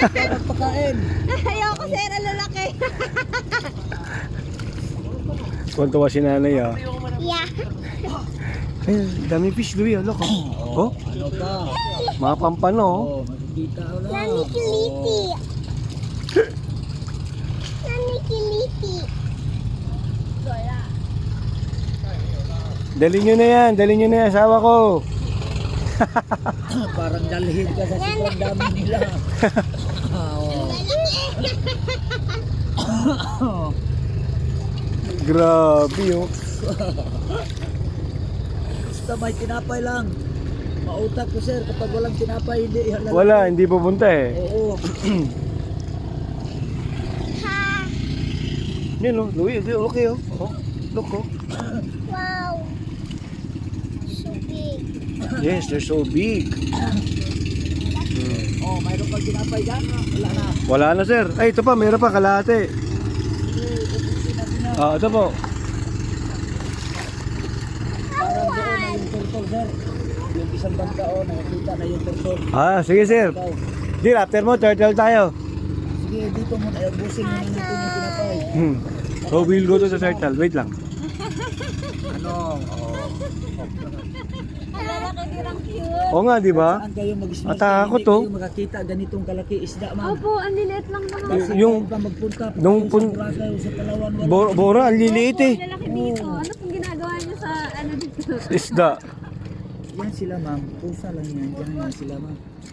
Magpakain. Ayoko sir, lalaki. Kuntuwa si nanay ah. Yeah. Ay, dami fish, Louie. Look, oh. Ano pa? Mga pampano. Oh, makikita ko na. Nanikiliti. Nanikiliti. Dali nyo na yan, asawa ko. Parang dalhin ka sa sobrang dami nila. Grabe oh. Basta may tinapay lang. Mautak ko sir, kapag walang tinapay hindi. Wala, hindi pupunta eh. Oo. Yan oh, Louie, okay oh. Look oh. Wow. So big. Yes, they're so big. Oh, mayroon pang tinapay dyan? Wala na. Wala na sir. Ay, ito pa, mayroon pa kalahati. Ah, ito po. Parang doon na yung turtle sir. Yung isang bangka o, nakikita na yung turtle. Ah, sige sir. Di, after mo, turtle tayo. Sige, dito muna. Busing muna natin yung tinapay. So we'll go to the turtle. Wait lang. Ano? Lalaki dirang cute. Oo nga, di ba? Saan kayo mag-smoke? Matakot, Hindi oh. kayo makakita ganitong kalaki isda man. Opo, ang lilit lang naman. Kasi Yung- pa magpunta pa nung kayo pun- sa Boracay o sa Palawan. Wala. Bora, ang liliit eh. Lalaki dito. Ano pong ginagawa niyo sa ano dito? Isda. Yan sila ma'am. Pusa lang yan. Diyan yan sila ma'am.